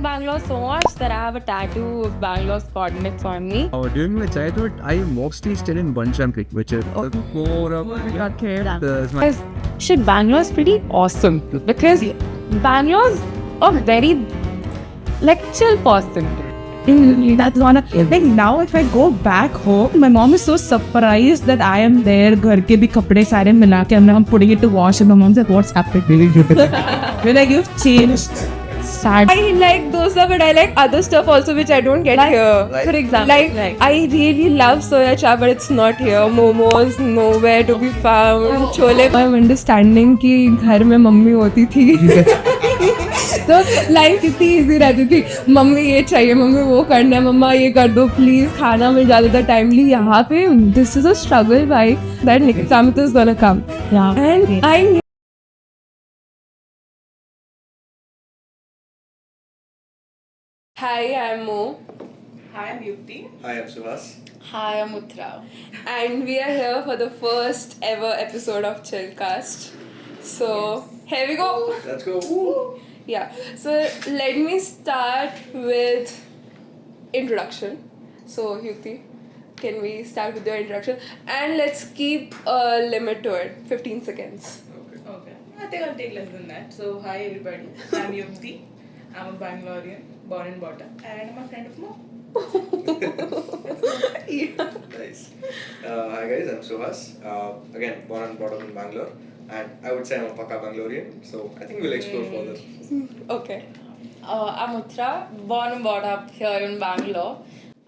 like Bangalore so much that I have a tattoo of Bangalore's coordinates on me. During my childhood, I mostly stayed in Banchampik, which is the core of my Shit, Bangalore's pretty awesome because Bangalore's a very chill person. That's one of like now if I go back home, my mom is so surprised that I am there. घर के भी कपड़े सारे मिला के I'm putting it to wash, and my mom's like, "What's happening?" We're like, "You've changed." Sad. I like dosa, but I like other stuff also which I don't get here. For example, I really love soya chap, but it's not here. Momos nowhere to be found. Chole. I'm understanding कि घर में mummy होती थी. तो life कितनी easy रहती थी. Mummy ये चाहिए, मम्मी वो करना है, मम्मा ये कर दो प्लीज. खाना मिल जाता था टाइमली. यहाँ पे दिस इज अ स्ट्रगल भाई. That Samit is gonna come. Yeah. And I Hi, I'm Mo. Hi, I'm Yukti. Hi, I'm Suhas. hi, I'm Uttara. And we are here for the first ever episode of Chillcast. So, here we go. Let's go. Woo. Yeah. So, let me start with introduction. So, Yukti, can we start with your introduction? And let's keep a limit to it, 15 seconds. Okay. I think I'll take less than that. So, hi everybody. I'm Yukti. I'm a Bangalorean, born and brought up, and I'm a friend of Mo. Nice. Hi guys, I'm Suhas. Again, born and brought up in Bangalore. And I would say I'm a Pakka Bangalorean. So I think we'll explore further. Okay. I'm Uttara, born and brought up here in Bangalore.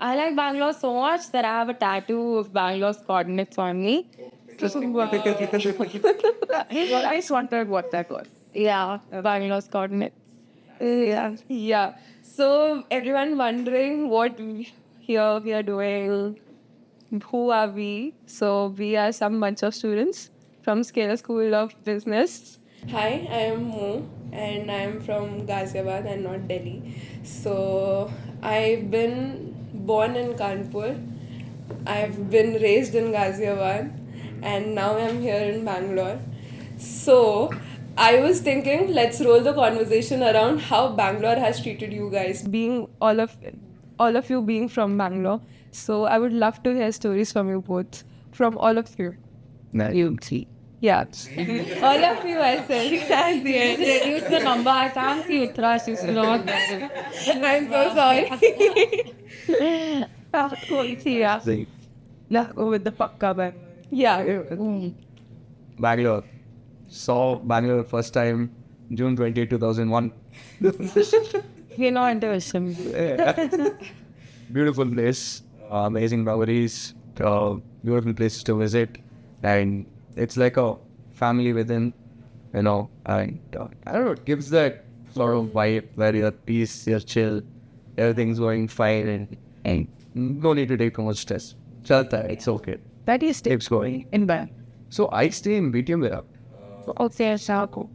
I like Bangalore so much that I have a tattoo of Bangalore's coordinates on me. I just wondered what that was. Yeah, Bangalore's coordinates. Yeah. So, everyone wondering what we are doing. Who are we? So, we are some bunch of students from Scalar School of Business. Hi, I am Mo and I am from Ghaziabad and not Delhi. So, I've been born in Kanpur. I've been raised in Ghaziabad and now I'm here in Bangalore. So, I was thinking, let's roll the conversation around how Bangalore has treated you guys, being all of you being from Bangalore. So I would love to hear stories from you both, from all of you. Yukti. Yeah, all of you, I said. At the end. Reduce the number. I can't see Uttara. She's not there. I'm so sorry. Yeah. Let's go with the Pakka band. Yeah. Bangalore. Saw Bangalore first time June 20, 2001. We're not interested. Beautiful place, amazing memories, beautiful places to visit, and it's like a family within, and I don't know, it gives that sort of vibe where you're at peace, you're chill, everything's going fine, and no need to take too much stress. Chalta, it's okay. That is Keeps going. in Bang. So I stay in BTM there. Okay, Shako.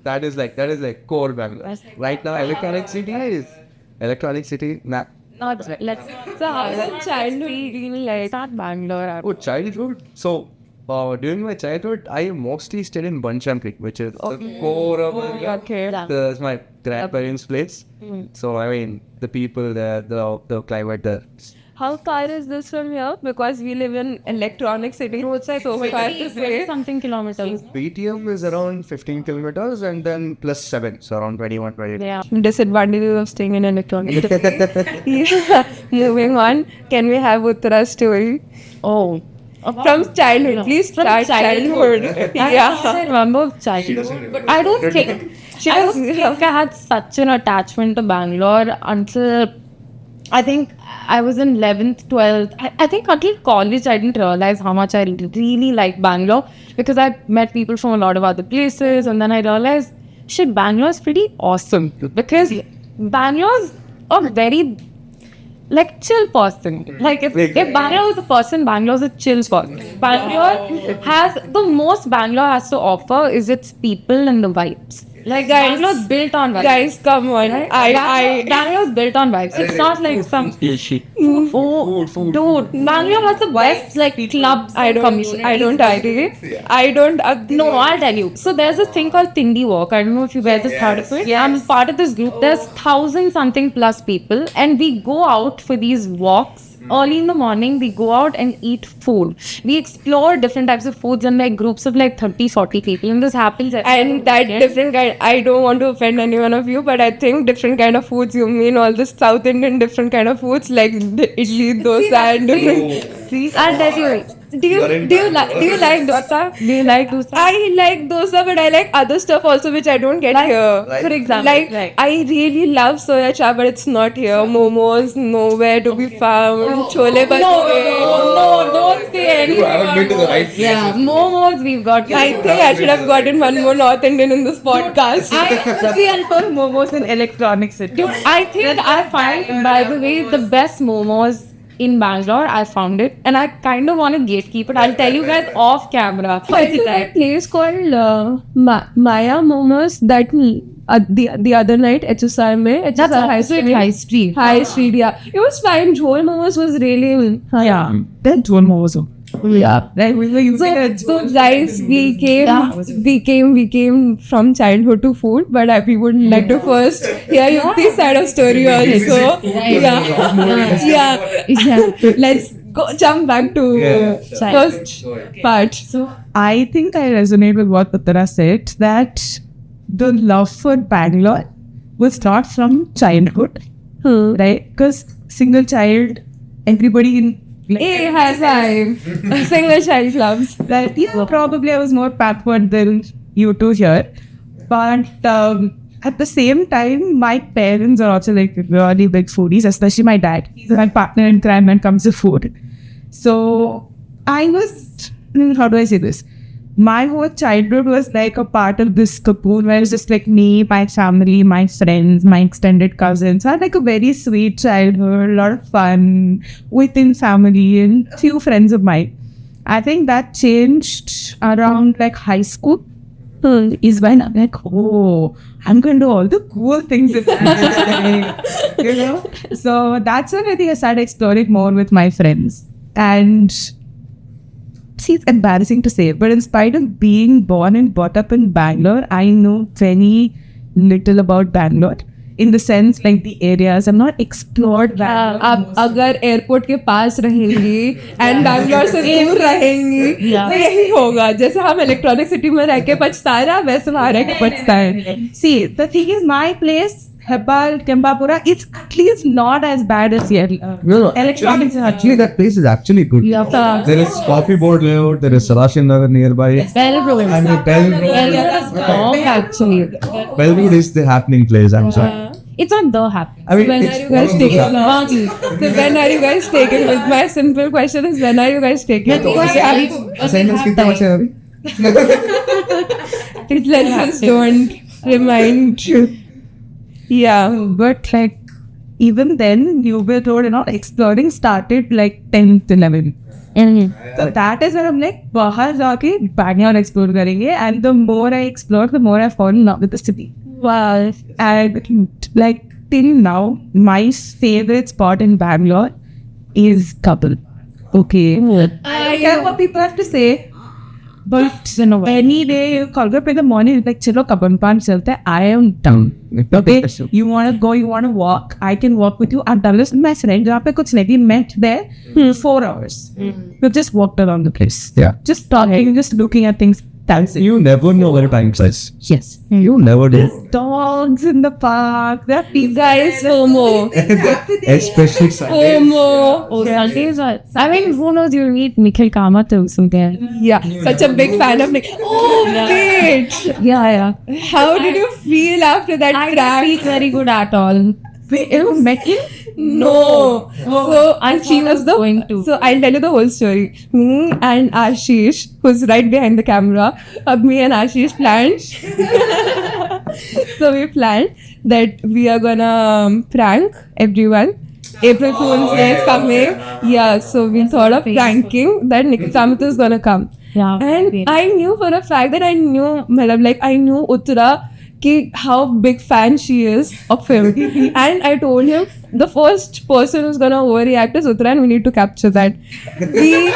That is like core Bangalore. Right now, Electronic City is Electronic City. Nah. Not let's. So how was childhood been like? Not Bangalore. Oh, childhood. So during my childhood, I mostly stayed in Banchampik, which is the core of Okay. that's my grandparents' place. So I mean, the people there, the climate there. How far is this from here? Because we live in Electronic City. So it's like so far to say. Something kilometers. BTM is around 15 kilometers and then plus 7, so around 21, 22. Yeah. Disadvantages of staying in Electronic City. Yeah. Moving on. Can we have Uttara's story? Oh. From childhood. Please From start childhood. Yeah. I remember childhood. But I don't think I had such an attachment to Bangalore until I think I was in 11th, 12th. I think until college I didn't realize how much I really like Bangalore because I met people from a lot of other places and then I realized shit, Bangalore's pretty awesome because Bangalore's a very chill person. Like if Bangalore is a person, Bangalore's a chill person. Bangalore has the most Bangalore has to offer is its people and the vibes. Like Bangalore's built on vibes. Guys, come on. Bangalore's built on vibes. It's not like some food. Dude, Bangalore has the best like clubs. I don't agree. I don't agree. No, I'll tell you. So there's this thing called Tindi Walk. I don't know if you guys have heard of it. Yeah, I'm part of this group. There's 1,000 something plus people, and we go out for these walks. Early in the morning, we go out and eat food. We explore different types of foods in like groups of like 30, 40 people. And this happens And that different kind, I don't want to offend any one of you, but I think different kind of foods, you mean all the South Indian different kind of foods like the idli, dosa and different. See, I'll tell you. Do you like dosa? Do you like dosa? I like dosa, but I like other stuff also which I don't get here. For example, Like I really love soya chap, but it's not here. Momos nowhere to be found. Chole bhature. No, don't say anything. You haven't been to the right place. Yeah, momos we've got. I think I should have gotten one more North Indian in this podcast. We are for momos in Electronic City. I think I find, by the way, the best momos in Bangalore. I found it, and I kind of want to gatekeep it. I'll tell you guys off camera. It's a place called Maya Momos that the other night HSR mein. That's High Street. High Street, yeah. It was fine. Jhol Momos was really Yeah, then two momos. yeah. Like we were using So guys, we came from childhood to food, but we would like to first hear Yukti's side of story also. Yeah. Let's go jump back to first part. So I think I resonate with what Uttara said, that the love for Bangalore was not from childhood, right? Because single child, everybody in High five. Single child clubs. that probably I was more backward than you two here, but at the same time, my parents are also like really big foodies, especially my dad. He's my partner in crime when it comes to food. So I was, how do I say this? My whole childhood was like a part of this cocoon where it's just like me, my family, my friends, my extended cousins. I had like a very sweet childhood, a lot of fun within family and a few friends of mine. I think that changed around like high school. Is when I'm like, oh, I'm going to do all the cool things in life, you know? So that's when I think I started exploring more with my friends. And see, it's embarrassing to say, but in spite of being born and brought up in Bangalore, I know very little about Bangalore. In the sense, like the areas, I'm not explored Bangalore. आप अगर airport के पास रहेंगी and Bangalore से दूर रहेंगी तो यही होगा. जैसे हम इलेक्ट्रॉनिक सिटी में रह के पछता है ना, वैसे वहाँ रह के पछता है. See, the thing is, my place, Hebbal, Kempapura, it's at least not as bad as here. No, Electronics actually that place is actually good. Yeah. There is Coffee Board layout, there is Sarashin Nagar nearby. Bellroad. I mean, Bellroad actually. Bellwood is the happening place, I'm sorry. It's not the happy. I mean, When it's are you guys taking? So when are you guys taking? My simple question is, when are you guys taking? Assignments कितने बचे हैं अभी? Let's don't remind you. Yeah. But like, even then, you were told, you know, exploring started like 10th, 11th. So that is when I'm like, बाहर जाके Bangalore explore करेंगे. And the more I explore, the more I fall in love with the city. Wow. And like till now, my favorite spot in Bangalore is Kabul. Okay. I don't care what people have to say, but any day you call up in the morning, like chalo Kabul Pan chalte, I am down. Okay. You wanna go, you wanna walk, I can walk with you. I've done this with my friend. जहाँ पे कुछ नहीं, we met there 4 hours. We've just walked around the place. Yeah. Just talking, just looking at things. That's it. You never know where time flies. Yes. You never do. Dogs in the park. There are people. Guys, FOMO. Especially Sunday. FOMO. Oh, Sundays are. I mean, who knows? You'll meet Nikhil Kamath also there. Yeah. Such a big fan of Nick. Oh, wait. Yeah. How did you feel after that I crack? didn't feel very good at all. Wait, you met him? No. So, I she was the going to. So I'll tell you the whole story. Me and Ashish, who's right behind the camera, me and Ashish planned. So we planned that we are gonna prank everyone. April Fool's Day is coming. Yeah, so we thought of pranking that Nikhil Kamath is gonna come. Yeah. And I knew for a fact that I knew Uttara how big fan she is of him. And I told him the first person who's gonna overreact is Uttara and we need to capture that. We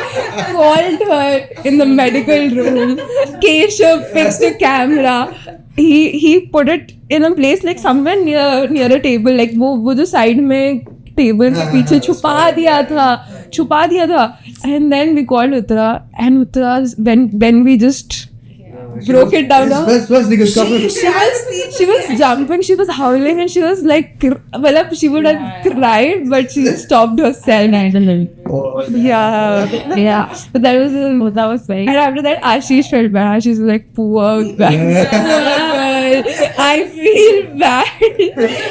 called her in the medical room. Keshav fixed a camera. He put it in a place like somewhere near a table, like वो जो side में table के पीछे छुपा दिया था. And then we called Uttara, and Uttara, when we just broke it down. She was jumping, she was howling, and she was like, well, she would have cried, but she stopped herself. Yeah. But that was very. And after that, Ashish felt bad. She's like, poor guy. I feel bad.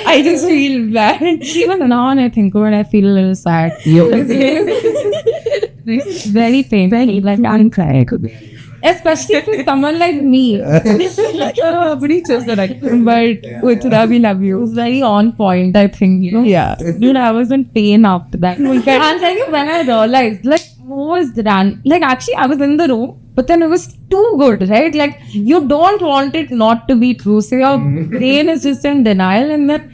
I just feel bad. Even now, when I think about it, I feel a little sad. Very painful. Like, I'm crying. Especially for someone like me. But Uttara, we love you. It was very on point, I think, Yeah. Dude, I was in pain after that. And telling you, when I realized, like, what was done? Like, actually, I was in the room, but then it was too good, right? Like, you don't want it not to be true. So your brain is just in denial, and then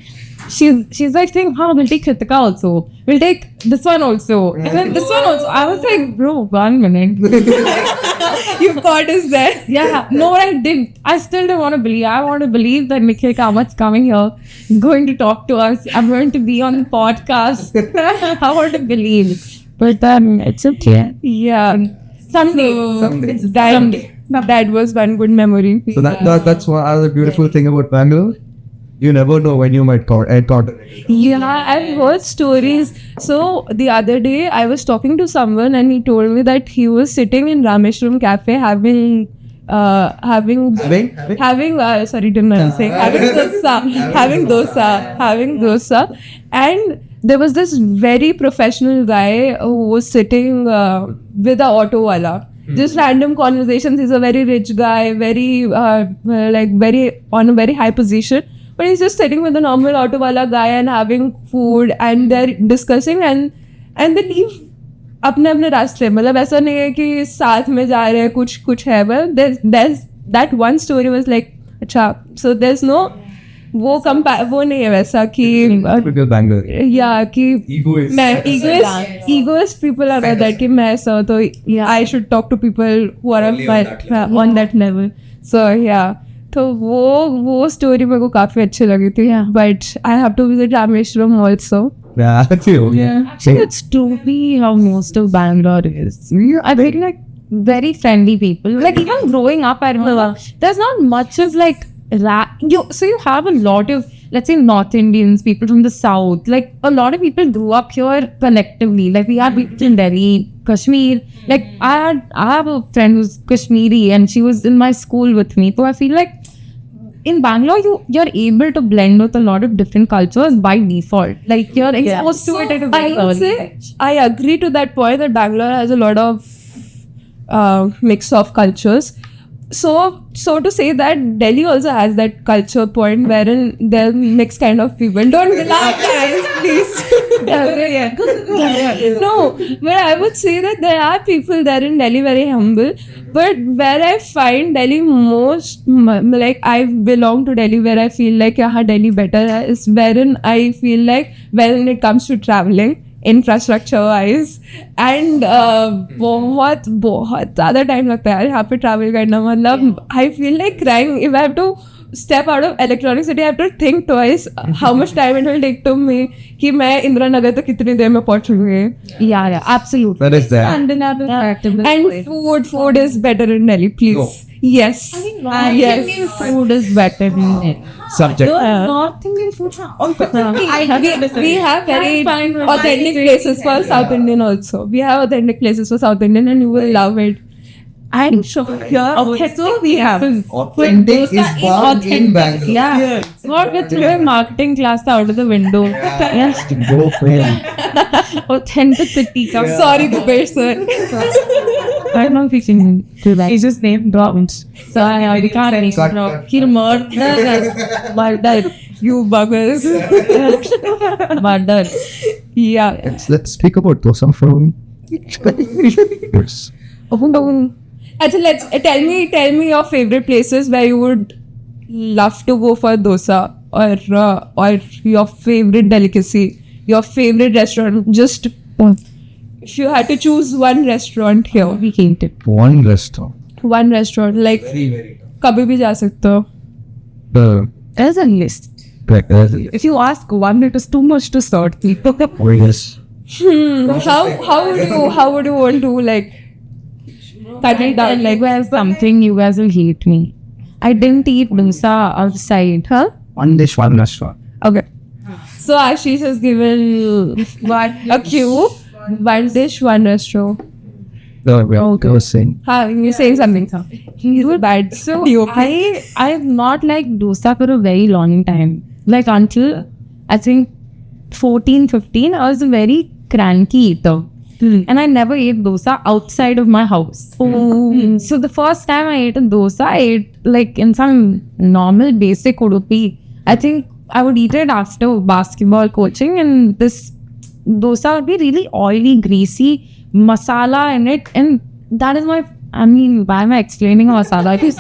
she's like saying, we'll take Kritika also. We'll take this one also. And then this one also. I was like, bro, 1 minute. You caught us there. Yeah. No, I didn't. I still don't want to believe. I want to believe that Nikhil Kamat's coming here. He's going to talk to us. I'm going to be on the podcast. I want to believe. But it's okay. Yeah. Someday. That was one good memory. So that's one other beautiful thing about Bangalore. You never know when you might encounter. Yeah, I've heard stories. So the other day I was talking to someone and he told me that he was sitting in Rameshwaram Cafe having dosa, and there was this very professional guy who was sitting with a auto wala. Just random conversations. He's a very rich guy, very very on a very high position. But he's just sitting with a normal auto wala guy and having food, and they're discussing and they leave अपने रास्ते. मतलब ऐसा नहीं है कि साथ में जा रहे हैं, कुछ है. Well, there's that one story was like, अच्छा, so there's no वो नहीं है वैसा कि Bangalore. Yeah, कि egoist people are like that कि मैं ऐसा तो I should talk to people who are on that level. So yeah. तो वो स्टोरी मेरे को काफी अच्छी लगी थी. But I have to visit Rameswaram also. Yeah, that's you. Yeah. It's truly how most of Bangalore is. I feel like very friendly people. Like even growing up, I remember there's not much of like so you have a lot of, let's say, North Indians, people from the South. Like a lot of people grew up here collectively. Like we have people in Delhi, Kashmir. Like I have a friend who's Kashmiri and she was in my school with me. So I feel like in Bangalore, you're able to blend with a lot of different cultures by default. Like you're exposed to it at a very early age. I agree to that point that Bangalore has a lot of mix of cultures. So to say that Delhi also has that culture point wherein they're mixed kind of people. Don't laugh, guys, please. No, but I would say that there are people there in Delhi very humble. But where I find Delhi most, like I belong to Delhi, where I feel like Delhi better is wherein I feel like when it comes to traveling, infrastructure wise, and बहुत ज़्यादा time लगता है यहाँ पे travel करना. मतलब I feel like crying if I have to step out of Electronic City. I have to think twice how much time it will take to me कि मैं इंदिरा नगर तक कितनी देर में पहुँचूंगी. Yeah, absolutely. That is that. And food is better in Delhi, please. No. Yes. Yes, food is better in it. Subject. North Indian food. We have very authentic places for South Indian also. We have authentic places for South Indian and you will love it. I'm sure here so we have Authentic is found in Bangalore. Yeah. What we're throwing marketing class out of the window. Yes. Go for it. Authenticity. Sorry, Bhupesh sir. I'm not fixing to that. He's just name dropped. So I can't name drop. He'll murder. You buggers. Murder. Yeah. Let's speak about dosa from. Actually, tell me your favorite places where you would love to go for dosa or your favorite delicacy, your favorite restaurant? Just if you had to choose one restaurant here, We hate it. One restaurant. one restaurant like कभी भी जा सकते हो. The There's a list. If you ask one, it is too much to sort people. Vegas. How would you want to like cut it down? Like Well, something you guys will hate me. I didn't eat dosa outside. huh? One dish, one restaurant. Okay. So Ashish has given a cue. One dish, one restaurant. No, I was saying. You're saying something. You were bad. So I have not liked dosa for a very long time. Like until I think 14, 15, I was a very cranky eater. And I never ate dosa outside of my house. So the first time I ate a dosa, I ate like in some normal basic Udupi. I think I would eat it after basketball coaching, and this dosa would be really oily, greasy, masala in it, and that is my. I mean, why am I explaining masala? It is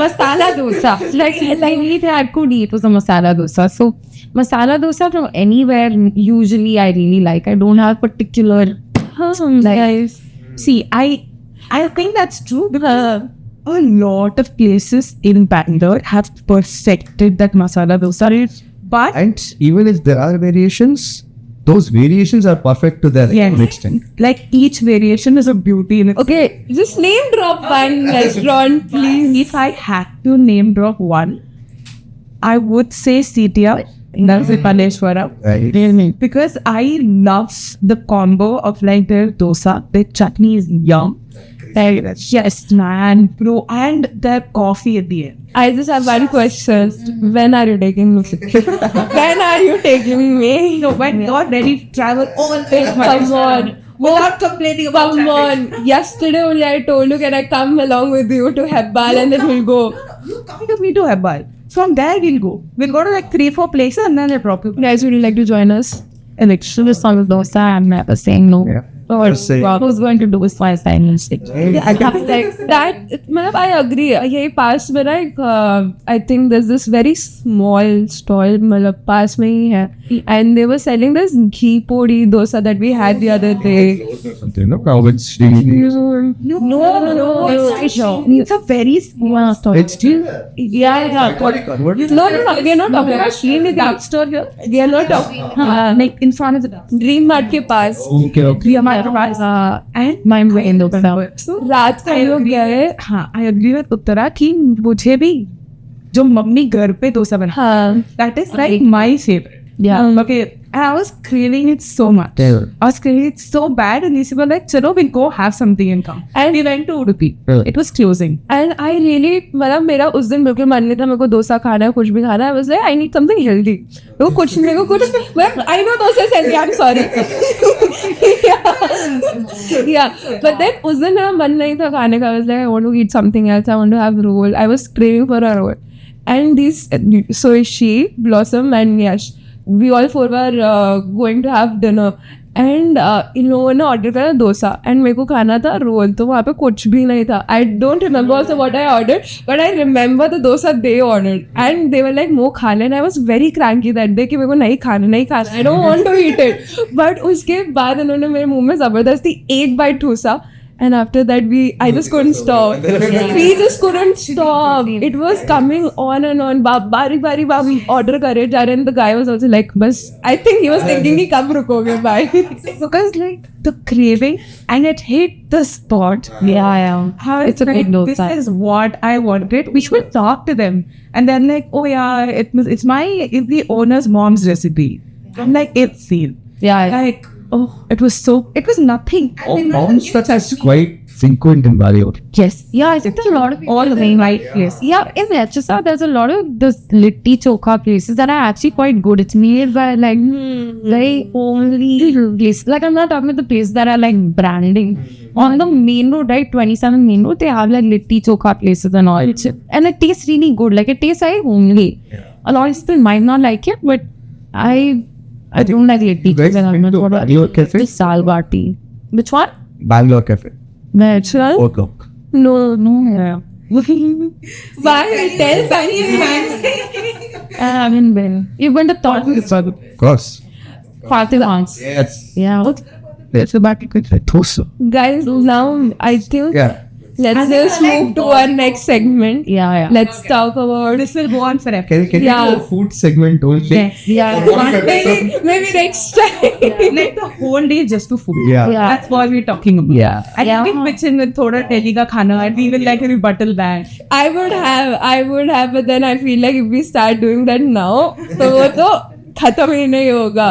masala dosa. Like anything I could eat was a masala dosa. So masala dosa from anywhere usually I really like. I don't have particular. Guys, see, I think that's true because a lot of places in Bangalore have perfected that masala dosa. But And even if there are variations, those variations are perfect to their yes, extent. like each variation is a beauty in it. Okay, just name drop one restaurant, please. If I had to name drop one, I would say Sitia. That's in Paleshwara. Right. Because I love the combo of like their dosa, their chutney is yum. Yes, man, bro, and their coffee at the end. I just have one question. When are you taking me? When are you taking me? No, when you're ready to travel all the Come on. without complaining about Come traffic. on. Yesterday only I told you, can I come along with you to Hebbal and then we'll go. You come with me to Hebbal. From there we'll go. We'll go to like 3-4 places and then I'll drop you. Guys, would you like to join us? Election is on dosa. I'm never saying no. Yeah. Or Just say- who's going to do is my assignments? Like that, मतलब I agree. ये पास में ना एक I think there's this very small stall मतलब पास में ही है, and they were selling this ghee podi dosa that we had the other day. Something, no? Province. No, it's a very small store. It's still. Yeah. No, we are not talking about Srini dark store here. We are not talking. Like in front of the Dream Mart के पास. Okay. and My brain opened up. so रात को हम लोग गए. हाँ, I agree with Uttara कि मुझे भी जो मम्मी घर पे डोसा बना हाँ. that is like my favorite. Yeah. Okay. And I was craving it so much. Yeah. I was craving it so bad, and they were like, "Chalo, we'll go have something and come." And we went to Udupi. Really? It was closing. And I really मतलब मेरा उस दिन बिल्कुल मन नहीं था मेरे को डोसा खाना है कुछ भी खाना है. I was like I need something healthy. तो कुछ मेरे को कुछ well I know dosa is healthy. I'm sorry. yeah. But then उस दिन मेरा मन नहीं था खाने का. I was like I want to eat something else. I want to have roll. I was craving for a roll. And these so she, Blossom and Yash, we all four were going to have dinner. And in लोगों ने order करा dosa and मेरे को खाना था role. तो वहाँ पे कुछ भी नहीं था. I don't remember also what I order but I remember the dosa they ordered and they were like मो खा लेना. I was very cranky that day कि मेरे को नहीं खाना I don't want to eat it. But उसके बाद उन्होंने मेरे मुंह में ज़बरदस्ती एक बाइट ठूसा. And after that, I just couldn't stop. We just couldn't stop. It was coming on and on. Bari order करे जा रहे. And the guy was also like, बस. I think he was thinking कि कब रुकोगे bye. Because like the craving and it hit the spot. Yeah. How It's a big this dosa. is what I wanted. We should talk to them. And then like, oh yeah, it's the owner's mom's recipe. I'm like, it's seen. Yeah. Like, oh, it was nothing. Moms, that's quite frequent in Bollywood. Yes. Yeah, I think there are a lot of All the right place. Yeah, in Manchester, there's a lot of those litti chokha places that are actually quite good. It's made by like very homely places. Like I'm not talking about the places that are like branding. On the main road, right, 27 main road, they have like litti chokha places and all. And it tastes really good. Like it tastes like homely. A lot of people might not like it, but I don't like litti. You guys been to Bangalore Cafe? This Sal Bati. Which one? Bangalore Cafe. Natural? O'clock. No. Yeah. Why? Tell Sunny I haven't been. You've been to Thought Of course. Fatih Dance. Yes. Yeah. That's about it. Tosa. Guys, now I think Yeah. let's just move to our next segment. Yeah. Let's talk about This will go on forever. Can we Yeah. do a food segment only? Yeah. maybe next time. Like the whole day just to food. Yeah. Yeah. That's what we're talking about. Yeah. I can pitch in with thoda Delhi ka khana and we will like rebuttal that. I would have, but then I feel like if we start doing that now, तो वो तो खत्म ही नहीं होगा.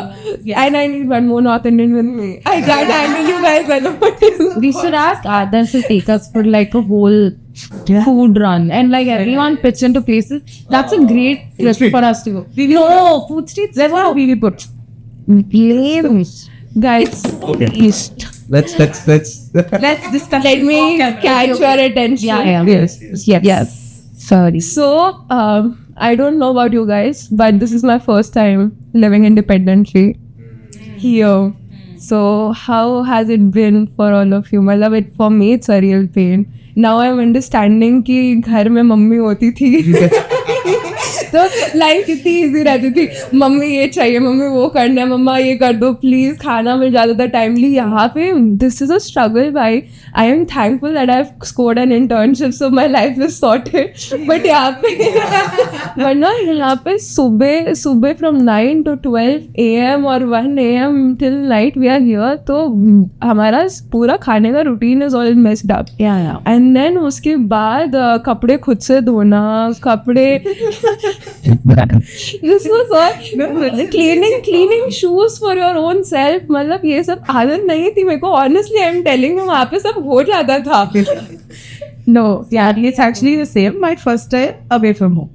And I need one more North Indian with me. I can't handle you guys alone. We should ask others to take us for like a whole food run and like everyone pitch into places. That's a great trip street. for us to go. No, food streets. That's what we put. Planes. Guys, East. Let's Let's discuss. let me catch your attention. Yeah. Yes. Sorry. So, I don't know about you guys, but this is my first time living independently here. So, how has it been for all of you? मतलब it for me, it's a real pain. Now I'm understanding कि घर में mummy होती थी तो life कितनी easy रहती थी. मम्मी ये चाहिए, मम्मी वो करना है, मम्मा ये कर दो प्लीज, खाना मिल जाता था टाइमली. यहाँ पे दिस इज अ स्ट्रगल भाई. I am thankful that I have scored an internship so my life is sorted. But यहाँ पे वरना यहाँ पे सुबह फ्रॉम 9 to 12 AM और 1 AM till night we are here. तो हमारा पूरा खाने का routine is all messed up. Yeah. And then उसके बाद कपड़े खुद से धोना, कपड़े this was all cleaning shoes for your own self. मतलब ये सब आदत नहीं थी मेरे को. Honestly, I'm telling you, वहाँ पे सब हो जाता था. No, yeah, it's actually the same. My first time away from home.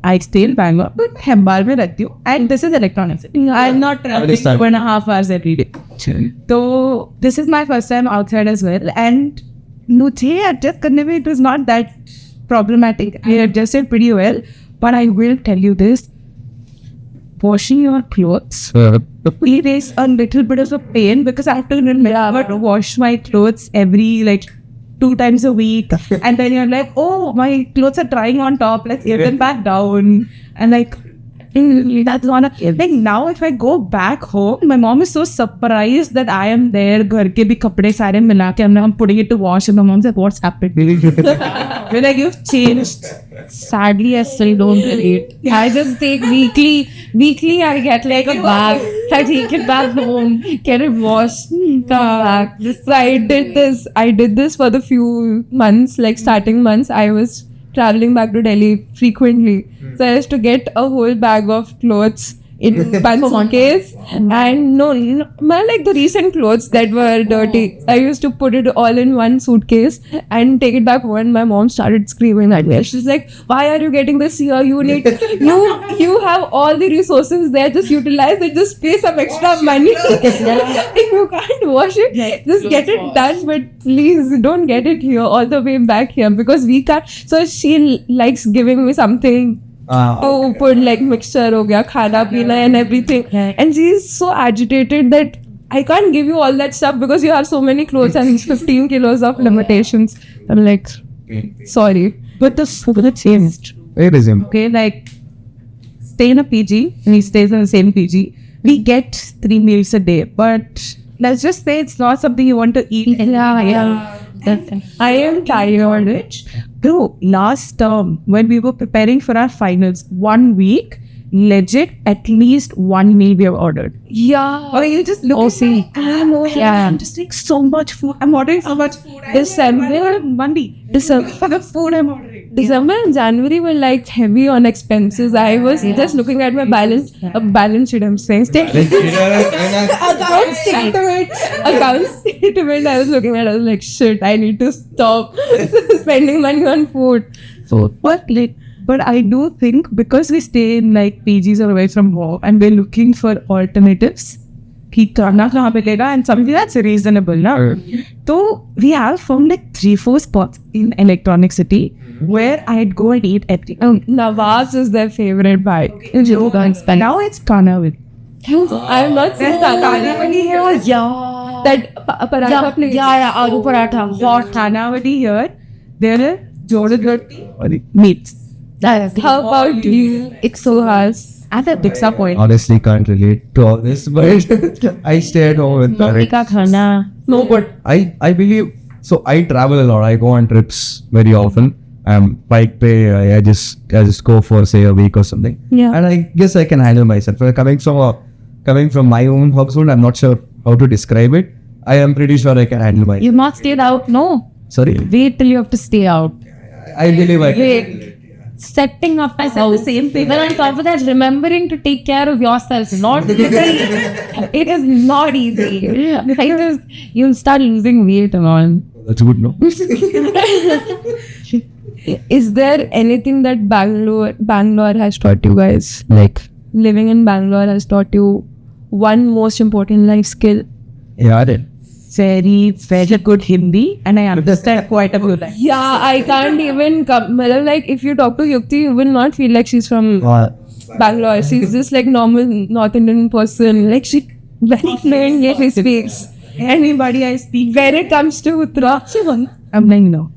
I stay in Bangalore, but Hembar में रहती हूँ. And this is electronics. I'm not traveling understand. 2.5 hours every day. So this is my first time outside as well. And मुझे adjust करने में it was not that problematic. I adjusted pretty well. But I will tell you this. Washing your clothes it is a little bit of a pain because I have to remember to wash my clothes every like 2 times a week. And then you're like, oh, my clothes are drying on top, let's get them back down. And like, that's not a like now if I go back home, my mom is so surprised that I am there. घर के भी कपड़े सारे मिला के I'm putting it to wash, and my mom's like, what's happened? We're like, you've changed. Sadly, I still don't relate. I just take weekly I get like a bag. I take it back home, get it washed, come back. So I did this for the few months, like starting months. I was traveling back to Delhi frequently. So I used to get a whole bag of clothes in one suitcase. And no, like the recent clothes that were dirty, I used to put it all in one suitcase and take it back home. And my mom started screaming at me. She's like, why are you getting this here? You need, you have all the resources there, just utilize it, just pay some extra money. If you can't wash it, just get it done, but please don't get it here all the way back here because we can't. So she likes giving me something. Oh, put like mixture ho gaya, khana pina and everything. And she's so agitated that I can't give you all that stuff because you have so many clothes and 15 kilos of limitations. I'm like, sorry. But the food changed. It is him. Okay, like stay in a PG and he stays in the same PG. We get 3 meals a day, but let's just say it's not something you want to eat. Yeah. I am tired. Bro, last term when we were preparing for our finals, 1 week, legit at least 1 meal we have ordered. Yeah. Or you just look see. yeah, I'm just like so much food. I'm ordering so much food. December, Monday. December. For the food I'm ordering. December and January were like heavy on expenses. I was just looking at my balance sheet. I'm saying, account statement. I was looking at. I was like, shit. I need to stop spending money on food. So, but I do think because we stay in like PGs or away from home and we're looking for alternatives, कि खाना कहाँ पे लेगा and something that's reasonable ना. So we have found like 3-4 spots in Electronic City where I'd go and eat everything. Nawaz is their favorite bite. Now it's Kanawil. I have not seen Kanawali. Yeah. That paratha place. Yeah, aloo paratha. For Kanawali here, there are Jordan Roti meets. How about you? It's so hard. At a disappointment. Honestly, can't relate to all this, but I stay at home with Mummy parents. ka khana. No, but I believe so. I travel a lot. I go on trips very often. Bike pay. I just go for say a week or something. Yeah. And I guess I can handle myself. Coming from my own household, I'm not sure how to describe it. I am pretty sure I can handle myself. You must stay out. No. Sorry. Wait till you have to stay out. I believe I can. Wait. Setting up a house. same thing. Then on top of that, remembering to take care of yourself. Not easy. It is not easy. It is, you'll start losing weight and all. That's good, no? Is there anything that Bangalore has taught you guys? Like, Living in Bangalore has taught you one most important life skill. yeah, then. very good Hindi, and I understand quite a bit. Yeah, I can't even come. Like, if you talk to Yukti, you will not feel like she's from Bangalore. She's just like normal North Indian person. Like, she very fluently speaks. Anybody I speak, When it comes to Uttara, I'm like, no.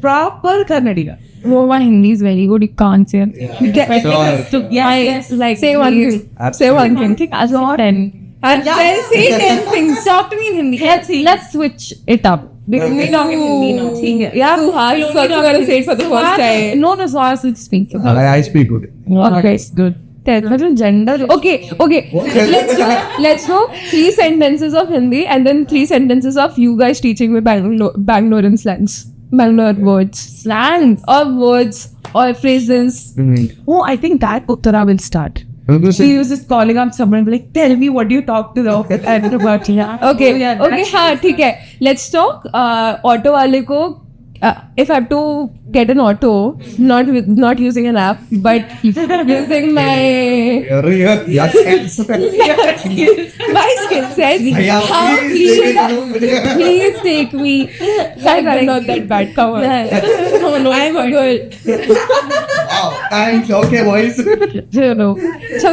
Proper Kannadiga. Oh, my Hindi is very good. You can't say it. Yes. Like, say one thing. Say one thing. Think as or 10. And then say 10 things. Talk to me in Hindi. Let's switch it up. Because we talk in Hindi now. Yeah, Suhas is also going to say it for the first time. No, Suhas will speak. I speak good. Okay, good. Little gender. Okay. Let's know 3 sentences of Hindi and then 3 sentences of you guys teaching me Bangalorean slangs. Bangalore words. Slangs. Or words or phrases. Oh, I think that Uttara will start. Mm-hmm. She was just calling up someone and be like, tell me what do you talk to the and about Okay, हाँ ठीक है. Let's talk. Auto वाले को if I have to get an auto, not using an app, but using my skill sets. How please take me. I'm not that bad. Come on. No, I'm a girl. Thanks. Okay, boys. So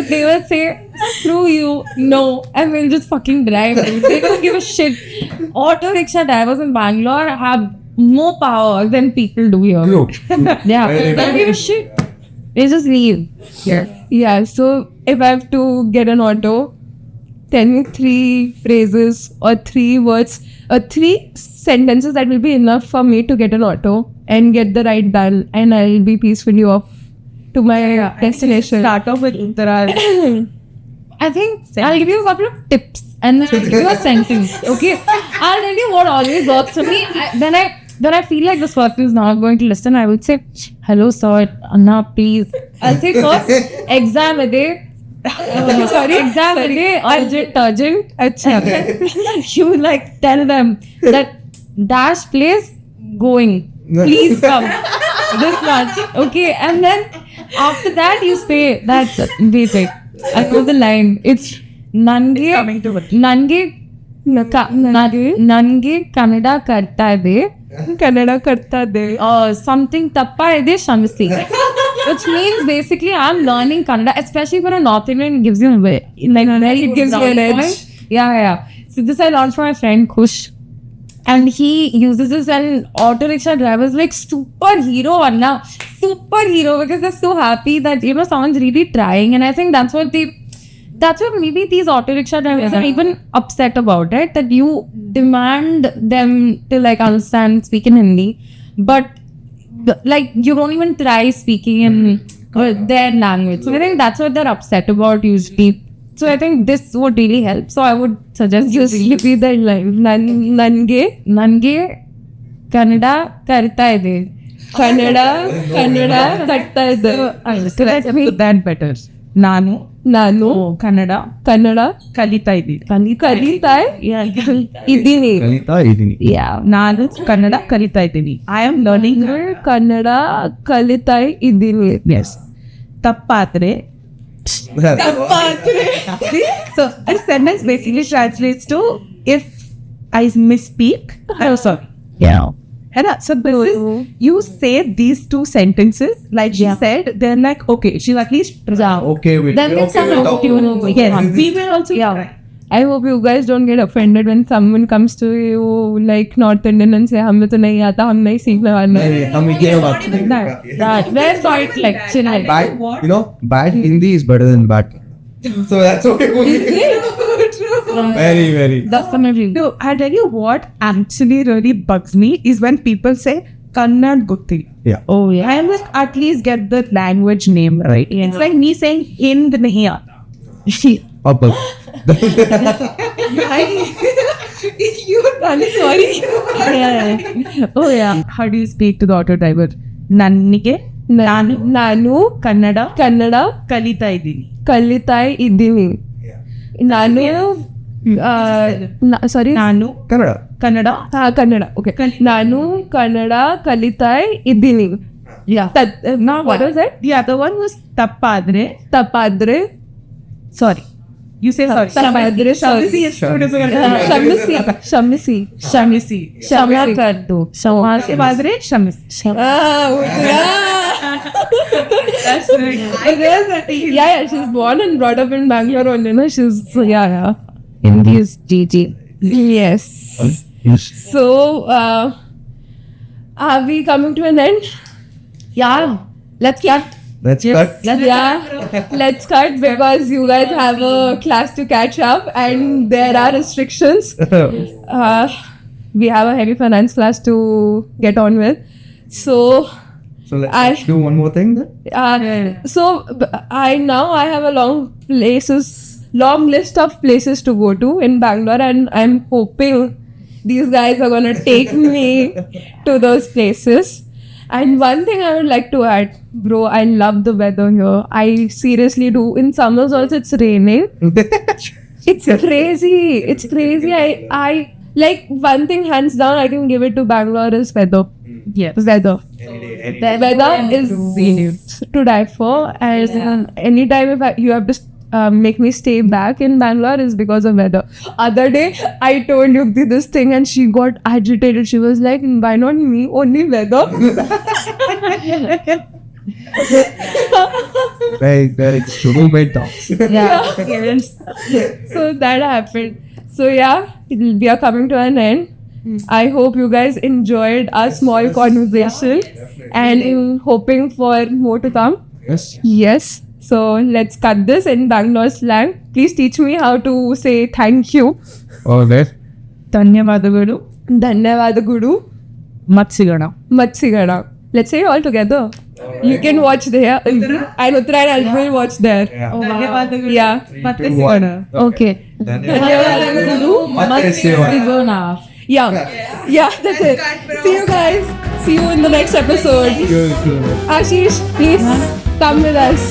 they will say, screw you, no, and we'll just fucking drive. They don't give a shit. Auto rickshaw drivers in Bangalore have more power than people do here. Yeah, they don't give a shit. They just leave. Yeah, so if I have to get an auto, tell me 3 phrases or 3 words or 3 sentences that will be enough for me to get an auto and get the ride done, and I'll be peacefully off to my destination. Start off with Uttara. I think I'll give you a couple of tips and then I'll give you a sentence. Okay, I'll tell you what always works for me. Then I feel like this person is not going to listen. I would say, "Hello, sir, Anna, please." I'll say first, exam day. Sorry, exam day. Urgent. Achha. You like tell them that dash place going. Please come. This much. Okay, and then after that you say that. Wait. I know the line. It's Nange. Coming to it. Nange Kannada karta de. Something tappa ide shamsi. Which means basically I'm learning Kannada, especially for a North Indian. It gives you like It gives you an edge. Yeah. So this I learned from my friend Khush. And he uses this, and auto rickshaw drivers like superhero, Anna. Superhero, because they're so happy that, someone's really trying. And I think that's what maybe these auto rickshaw drivers are even upset about, right? That you demand them to like understand, speak in Hindi, but like you don't even try speaking in their language. So I think that's what they're upset about usually. So I think this would really help. So I would suggest Just repeat that line. Nange Kannada karta ide. Kannada karta ide. So let's make that better. Nanu Kannada kalita idini. Kalita idini. Yeah, Nanu Kannada kalita idini. I am learning Kannada kalita idini. Yes. Tappatre. So this sentence basically translates to if I misspeak, I'm sorry. Yeah. So this is, you say these 2 sentences, like she said, they're like, okay, she's at least Okay, Then it's an opportunity. yes, we will also try. I hope you guys don't get offended when someone comes to you like North Indian and say हमें तो नहीं आता, हम नहीं सीखने वाले. We're quite like chill. Bad, bad Hindi is better than bad. So that's okay. Very, very. Definitely. No, I tell you what actually really bugs me is when people say Kannad Gutti. Yeah. Oh yeah. I must at least get the language name right. Yeah. It's like me saying Hind nahi aata. Apple. I'm sorry. Yeah. Oh yeah. How do you speak to the auto driver? Nannige, Nanu, Kannada, Kalita idini. ಕಲಿತಾಯಿ ಇದ್ದೀನಿ. ನಾನು ಸಾರಿ Nanu, Kannada. Kannada. Kannada. Okay, ನಾನು ಕನ್ನಡ ಕಲಿತಾಯಿ ಇದ್ದೀನಿ. Yeah. What was it? The other one was Tappadre. ತಪ್ಪಾದ್ರೆ Sorry. You say sorry. ತಪ್ಪಾದ್ರೆ Shamisi is so difficult. ಕ್ಷಮಿಸಿ ಕ್ಷಮಿಸಿ Shamisi. Shama kardo. Shama Padre, Shamisi. That's right. Yeah, she's born and brought up in Bangalore only, no? She's, yeah. Hindi is GG. Yes. So, are we coming to an end? Yeah. Let's cut. Let's cut. Let's cut because you guys have a class to catch up and there are restrictions. We have a heavy finance class to get on with. So, So let's do one more thing then. I have a long list of places to go to in Bangalore, and I'm hoping these guys are gonna take me to those places. And one thing I would like to add, bro, I love the weather here. I seriously do. In summers also it's raining. It's crazy. It's crazy. I like one thing hands down I can give it to Bangalore is weather. Yes. Weather. The weather is to die for, and anytime if you have to make me stay back in Bangalore is because of weather. Other day I told Yukti this thing and she got agitated. She was like, "Why not me? Only weather." Very, very roommate talks. Yeah. So that happened. So yeah, we are coming to an end. I hope you guys enjoyed our small conversation and hoping for more to come. Yes. Yes. So let's cut this in Bangalore slang. Please teach me how to say thank you. All right. ಧನ್ಯವಾದಗಳು. ಧನ್ಯವಾದಗಳು. ಮತ್ಸಿಗೋಣ. Matsigana. Let's say it all together. You can watch there. And Uttarayan I will watch there. ಧನ್ಯವಾದಗಳು. Yeah. ಮತ್ಸಿಗೋಣ. Okay. ಧನ್ಯವಾದಗಳು. Matsigona. Yeah. Yeah, that's it. See you guys. See you in the next episode. Ashish, please come with us.